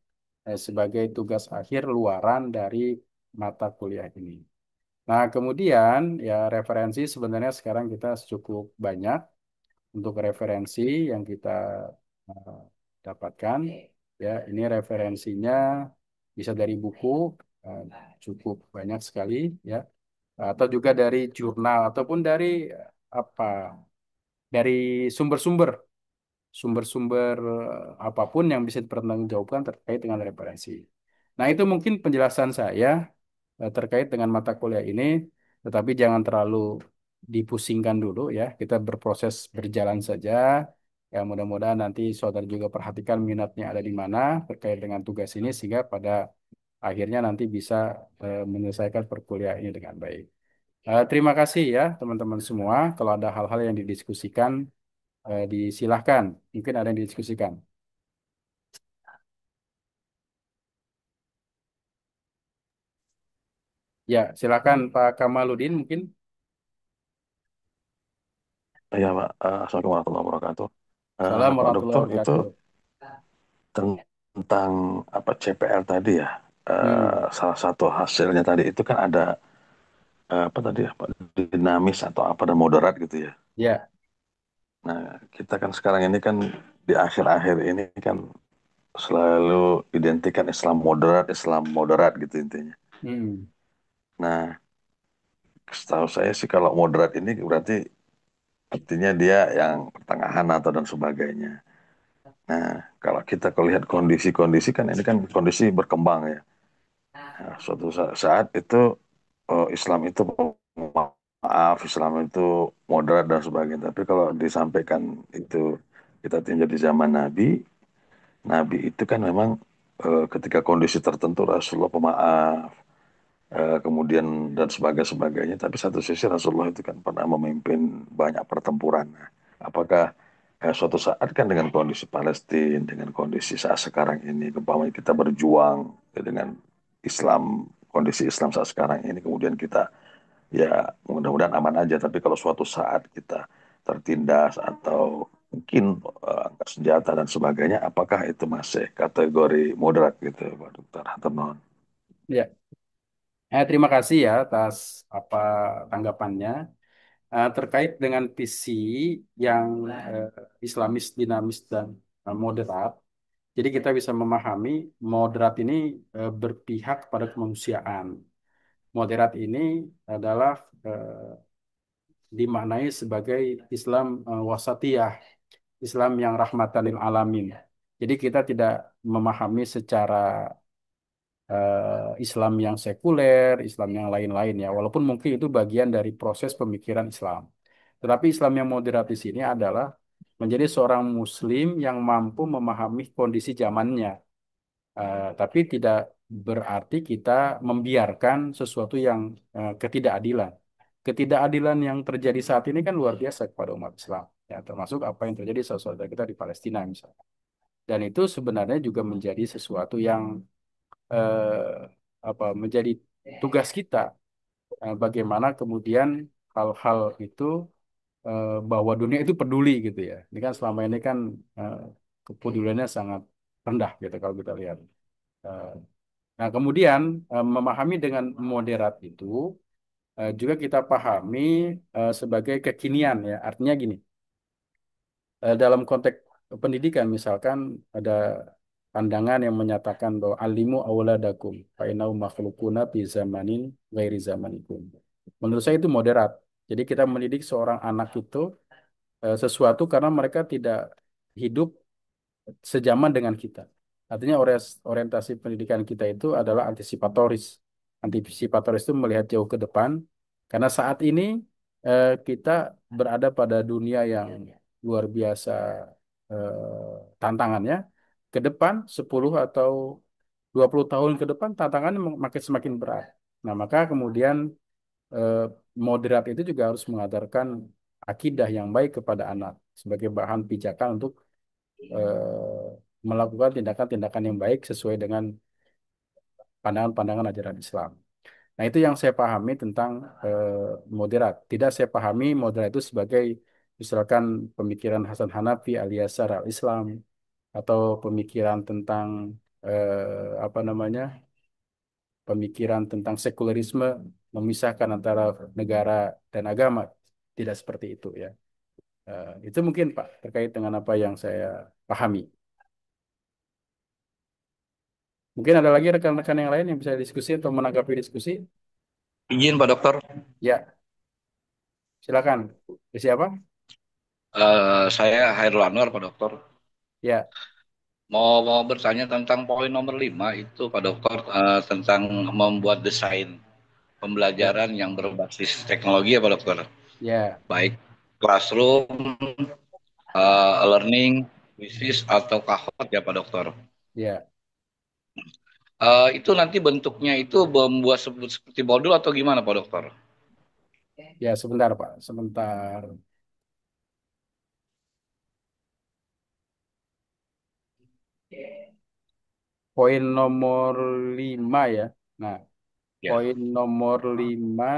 sebagai tugas akhir luaran dari mata kuliah ini. Nah, kemudian ya referensi sebenarnya sekarang kita cukup banyak untuk referensi yang kita eh, dapatkan. Ya, ini referensinya bisa dari buku, eh, cukup banyak sekali ya, atau juga dari jurnal ataupun dari apa? Dari sumber-sumber. sumber-sumber apapun yang bisa dipertanggungjawabkan terkait dengan referensi. Nah, itu mungkin penjelasan saya terkait dengan mata kuliah ini, tetapi jangan terlalu dipusingkan dulu ya. Kita berproses berjalan saja. Ya, mudah-mudahan nanti saudara juga perhatikan minatnya ada di mana terkait dengan tugas ini sehingga pada akhirnya nanti bisa menyelesaikan perkuliahan ini dengan baik. Terima kasih ya teman-teman semua. Kalau ada hal-hal yang didiskusikan, disilahkan. Mungkin ada yang didiskusikan. Ya, silakan Pak Kamaludin mungkin. Iya, Pak. Assalamualaikum warahmatullahi wabarakatuh. Salam Pak warahmatullahi Dokter, itu wabarakatuh. tentang apa CPL tadi ya. Hmm, Salah satu hasilnya tadi itu kan ada apa tadi ya, Pak, dinamis atau apa dan moderat gitu ya. ya. Nah, kita kan sekarang ini kan di akhir-akhir ini kan selalu identikan Islam moderat gitu intinya. Hmm, Nah, setahu saya sih kalau moderat ini berarti artinya dia yang pertengahan atau dan sebagainya. Nah, kalau lihat kondisi-kondisi kan ini kan kondisi berkembang ya. Nah, suatu saat itu Islam itu maaf, Islam itu moderat dan sebagainya. Tapi kalau disampaikan itu kita tinjau di zaman Nabi, Nabi itu kan memang ketika kondisi tertentu Rasulullah pemaaf, kemudian dan sebagainya. Tapi satu sisi Rasulullah itu kan pernah memimpin banyak pertempuran. Nah, apakah suatu saat kan dengan kondisi Palestina, dengan kondisi saat sekarang ini, umpamanya kita berjuang dengan Islam, kondisi Islam saat sekarang ini, kemudian kita ya mudah-mudahan aman aja. Tapi kalau suatu saat kita tertindas atau mungkin angkat senjata dan sebagainya, apakah itu masih kategori moderat gitu, Pak Dokter? Hatur nuhun. ya. Terima kasih ya atas apa tanggapannya. Terkait dengan visi yang Islamis, dinamis dan moderat. Jadi kita bisa memahami moderat ini berpihak pada kemanusiaan. Moderat ini adalah dimaknai sebagai Islam wasatiyah, Islam yang rahmatan lil alamin. Jadi kita tidak memahami secara Islam yang sekuler, Islam yang lain-lain ya, walaupun mungkin itu bagian dari proses pemikiran Islam. Tetapi Islam yang moderat di sini adalah menjadi seorang Muslim yang mampu memahami kondisi zamannya. Tapi tidak berarti kita membiarkan sesuatu yang ketidakadilan. Ketidakadilan yang terjadi saat ini kan luar biasa kepada umat Islam. Ya, termasuk apa yang terjadi saudara kita di Palestina misalnya. Dan itu sebenarnya juga menjadi sesuatu yang menjadi tugas kita. Bagaimana kemudian hal-hal itu bahwa dunia itu peduli gitu ya. Ini kan selama ini kan eh, kepeduliannya sangat rendah gitu kalau kita lihat. Eh, Nah, kemudian memahami dengan moderat itu juga kita pahami sebagai kekinian ya. Artinya gini, dalam konteks pendidikan misalkan ada pandangan yang menyatakan bahwa alimu awladakum fa innahum makhluquna fi zamanin ghairi zamanikum. Menurut saya itu moderat. Jadi kita mendidik seorang anak itu sesuatu karena mereka tidak hidup sejaman dengan kita. Artinya orientasi pendidikan kita itu adalah antisipatoris. Antisipatoris itu melihat jauh ke depan, karena saat ini kita berada pada dunia yang luar biasa tantangannya. Ke depan 10 atau 20 tahun ke depan tantangannya makin semakin berat. Nah, maka kemudian eh, moderat itu juga harus mengajarkan akidah yang baik kepada anak sebagai bahan pijakan untuk melakukan tindakan-tindakan yang baik sesuai dengan pandangan-pandangan ajaran Islam. Nah, itu yang saya pahami tentang moderat. Tidak saya pahami moderat itu sebagai misalkan pemikiran Hasan Hanafi alias Syara al-Islam atau pemikiran tentang apa namanya? Pemikiran tentang sekulerisme memisahkan antara negara dan agama. Tidak seperti itu ya. Itu mungkin Pak terkait dengan apa yang saya pahami. Mungkin ada lagi rekan-rekan yang lain yang bisa diskusi atau menanggapi diskusi. Izin Pak Dokter. Ya, silakan. Siapa? Saya Hairul Anwar, Pak Dokter. Ya, Mau bertanya tentang poin nomor 5 itu, Pak Dokter, tentang membuat desain ya, pembelajaran yang berbasis teknologi ya, Pak Dokter. ya, Baik classroom, learning, quizzes, atau kahot ya, Pak Dokter. ya, Itu nanti bentuknya itu membuat seperti modul atau gimana, Pak Dokter? ya, sebentar Pak, sebentar. Poin nomor 5 ya. Nah, Ya, poin nomor 5.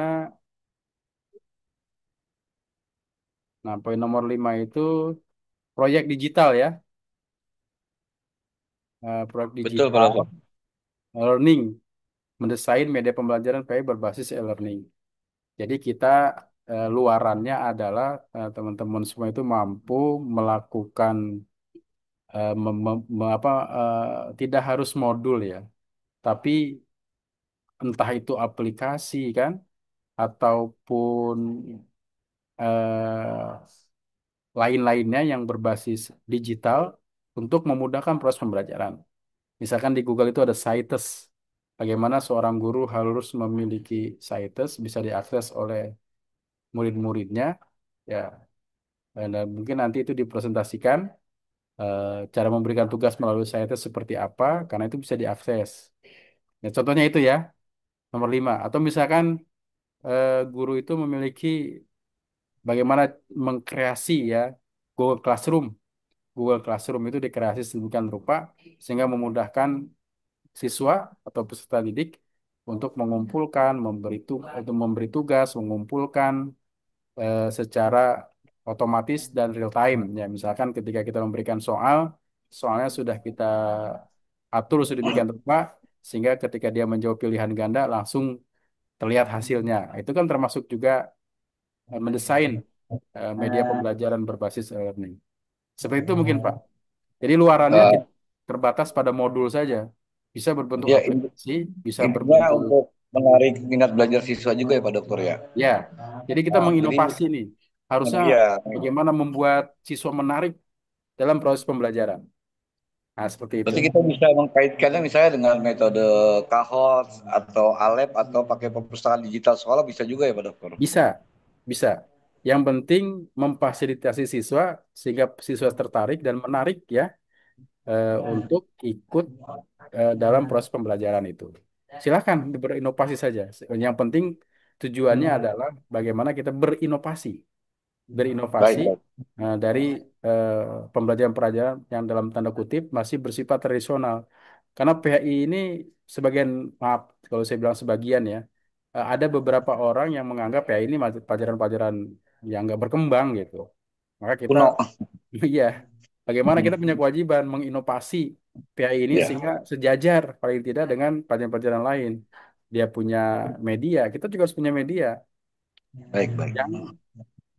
Nah, poin nomor 5 itu proyek digital ya. Proyek betul, Pak digital, Dokter. learning, mendesain media pembelajaran PAI berbasis e-learning. Jadi kita luarannya adalah teman-teman semua itu mampu melakukan tidak harus modul ya, tapi entah itu aplikasi kan ataupun eh, lain-lainnya yang berbasis digital untuk memudahkan proses pembelajaran. Misalkan di Google itu ada Cites. Bagaimana seorang guru harus memiliki Cites bisa diakses oleh murid-muridnya. Ya, dan mungkin nanti itu dipresentasikan cara memberikan tugas melalui Cites seperti apa, karena itu bisa diakses. Ya, contohnya itu ya, nomor 5. Atau misalkan guru itu memiliki bagaimana mengkreasi ya Google Classroom. Google Classroom itu dikreasi sedemikian rupa sehingga memudahkan siswa atau peserta didik untuk mengumpulkan, untuk memberi tugas, mengumpulkan secara otomatis dan real time. Ya, misalkan ketika kita memberikan soal, soalnya sudah kita atur sedemikian rupa sehingga ketika dia menjawab pilihan ganda langsung terlihat hasilnya. Itu kan termasuk juga mendesain media pembelajaran berbasis e-learning. Seperti itu mungkin Pak. Jadi luarannya Eh, tidak terbatas pada modul saja. Bisa berbentuk ya aplikasi, bisa intinya berbentuk untuk menarik minat belajar siswa juga ya, Pak Dokter ya. ya. Jadi kita Jadi menginovasi nih. Harusnya ya, bagaimana membuat siswa menarik dalam proses pembelajaran. Nah, seperti itu. berarti kita bisa mengkaitkannya misalnya dengan metode Kahoot atau Alep atau pakai perpustakaan digital sekolah bisa juga ya, Pak Dokter. Bisa, bisa. Yang penting memfasilitasi siswa sehingga siswa tertarik dan menarik ya untuk ikut dalam proses pembelajaran itu. Silakan berinovasi saja. Yang penting tujuannya adalah bagaimana kita berinovasi Baik, baik. dari eh, pembelajaran-pembelajaran yang dalam tanda kutip masih bersifat tradisional. Karena PHI ini sebagian, maaf kalau saya bilang sebagian ya, ada beberapa orang yang menganggap PHI ini masih pelajaran-pelajaran yang nggak berkembang gitu. Maka kita, Kuno. iya, bagaimana kita punya kewajiban menginovasi PHI ini Ya, sehingga sejajar paling tidak dengan pelajaran-pelajaran lain. Dia punya media, kita juga harus punya media baik, baik. yang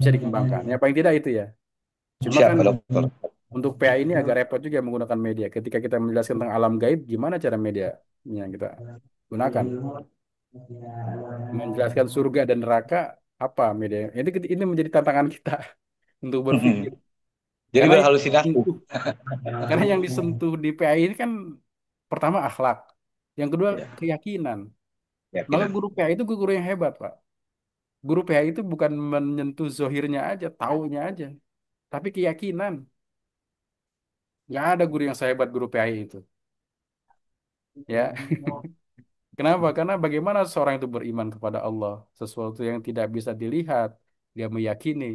bisa dikembangkan. Ya paling tidak itu ya. Cuma Siap, kan Pak Dokter. untuk PA ini agak repot juga menggunakan media. Ketika kita menjelaskan tentang alam gaib, gimana cara media yang kita gunakan? Menjelaskan surga dan neraka, apa media? Ini menjadi tantangan kita untuk berpikir. Jadi Karena yang berhalusinasi. disentuh, karena yang disentuh di PA ini kan pertama akhlak, yang kedua Ya, keyakinan. Maka yakinan. guru PA itu guru yang hebat, Pak. Guru PA itu bukan menyentuh zohirnya aja, taunya aja, tapi keyakinan. Nggak ada guru yang sehebat guru PAI itu. Ya, kenapa? Karena bagaimana seorang itu beriman kepada Allah, sesuatu yang tidak bisa dilihat, dia meyakini.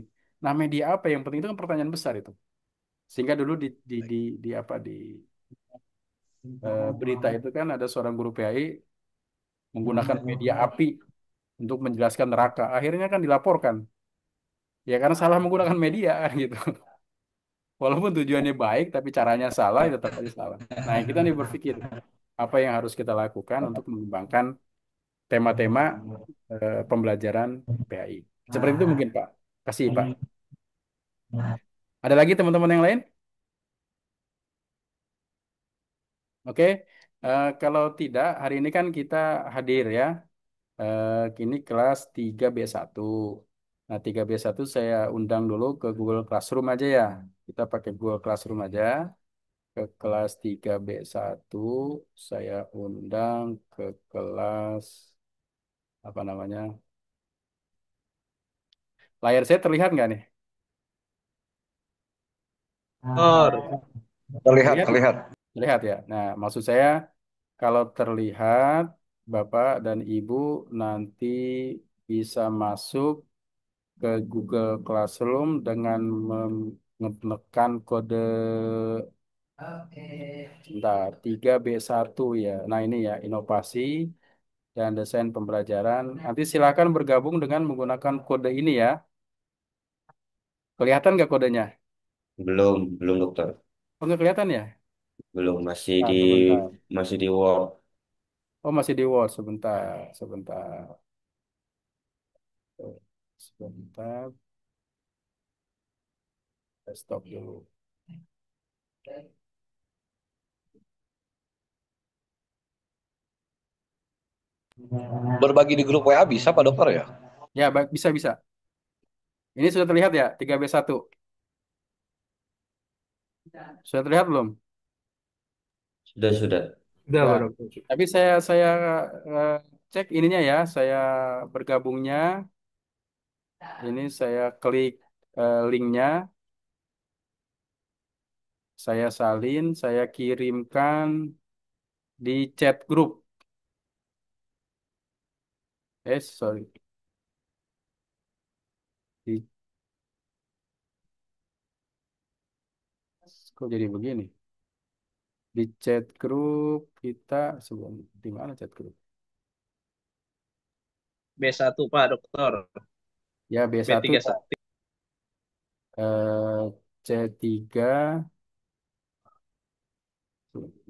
Nah, media apa yang penting itu kan pertanyaan besar itu. Sehingga dulu di berita itu kan ada seorang guru PAI menggunakan media api untuk menjelaskan neraka. Akhirnya kan dilaporkan. Ya karena salah menggunakan media kan gitu. Walaupun tujuannya baik, tapi caranya salah, ya tetap aja salah. Nah, kita nih berpikir apa yang harus kita lakukan untuk mengembangkan tema-tema pembelajaran PAI. Seperti itu mungkin Pak. Kasih Pak. Ada lagi teman-teman yang lain? Oke. Kalau tidak, hari ini kan kita hadir ya. Kini kelas 3B1. Nah, 3B1 saya undang dulu ke Google Classroom aja ya. Kita pakai Google Classroom aja. Ke kelas 3B1 saya undang ke kelas apa namanya? Layar saya terlihat nggak nih? Dokter. Terlihat, Terlihat? terlihat. Terlihat ya. Nah, maksud saya kalau terlihat Bapak dan Ibu nanti bisa masuk ke Google Classroom dengan menekan kode sebentar 3B1 ya. Nah, ini ya inovasi dan desain pembelajaran. Nanti silakan bergabung dengan menggunakan kode ini ya. Kelihatan nggak kodenya? Belum dokter. Oh, nggak kelihatan ya? Belum, Nah, sebentar. masih di Word. Oh, masih di Word. Sebentar. Sebentar. Sebentar. Saya stop dulu. Berbagi di grup WA bisa Pak Dokter ya? Ya, baik, bisa. Ini sudah terlihat ya, 3B1. Sudah terlihat belum? Sudah. Udah, Ya. Pak Dokter. Tapi saya eh, cek ininya ya, saya bergabungnya. Ini saya klik linknya, saya salin, saya kirimkan di chat grup. Sorry. Di, kok jadi begini? Di chat grup kita sebelum di mana chat grup? B1 Pak Dokter. Ya B1 B3 C3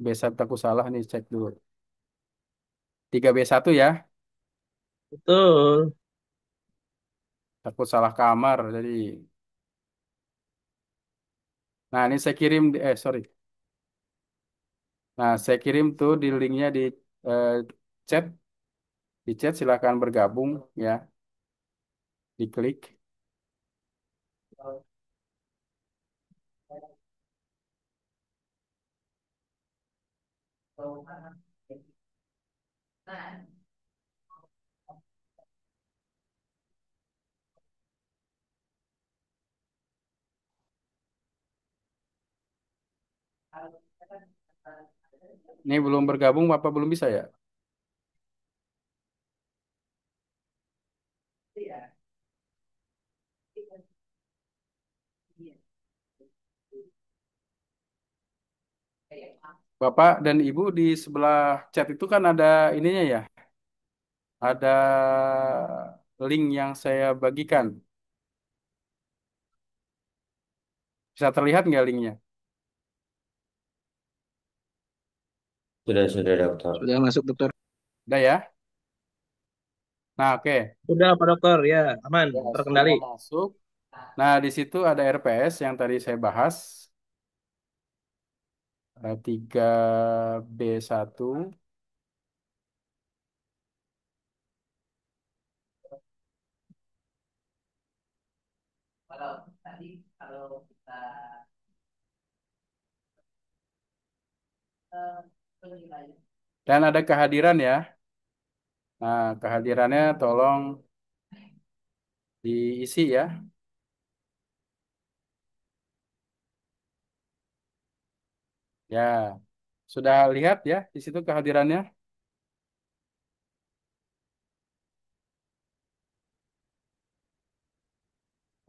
B1 aku salah nih cek dulu. 3B1 ya. Betul. Aku salah kamar jadi. Nah, ini saya kirim sorry. Nah, saya kirim tuh di linknya eh, chat. Di chat silakan bergabung ya. Diklik. Ini belum bergabung, apa belum bisa ya? Bapak dan Ibu di sebelah chat itu kan ada ininya ya. Ada link yang saya bagikan. Bisa terlihat nggak linknya? Sudah dokter. Sudah masuk dokter. Udah ya? Nah, oke. Sudah Pak Dokter, ya aman, Ya, terkendali. sudah masuk. Nah, di situ ada RPS yang tadi saya bahas. 3B1. Dan ada kehadiran ya. Nah, kehadirannya tolong diisi ya. Ya, sudah lihat ya di situ kehadirannya.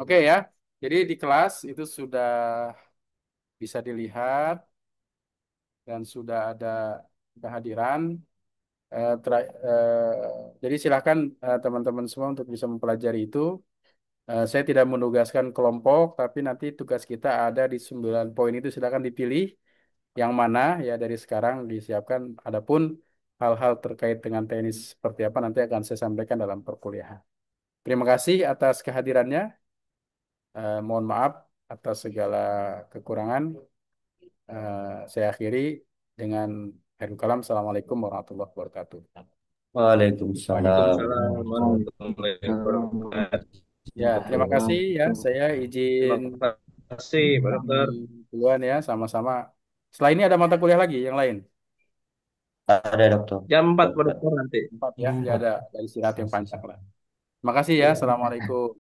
Oke ya. Jadi di kelas itu sudah bisa dilihat dan sudah ada kehadiran. Jadi silakan teman-teman semua untuk bisa mempelajari itu. Saya tidak menugaskan kelompok, tapi nanti tugas kita ada di 9 poin itu silakan dipilih yang mana ya dari sekarang disiapkan. Adapun hal-hal terkait dengan teknis seperti apa nanti akan saya sampaikan dalam perkuliahan. Terima kasih atas kehadirannya. Mohon maaf atas segala kekurangan. Saya akhiri dengan akhirul kalam. Assalamualaikum warahmatullahi wabarakatuh. Waalaikumsalam. Waalaikumsalam warahmatullahi wabarakatuh. Ya, terima kasih ya. Saya izin Terima kasih, Pak kami Dokter. duluan ya, sama-sama. Setelah ini ada mata kuliah lagi yang lain. Ada dokter. Jam 4, Pak Dokter nanti. 4 ya, ya ada istirahat yang panjang lah. Terima kasih ya. Assalamualaikum.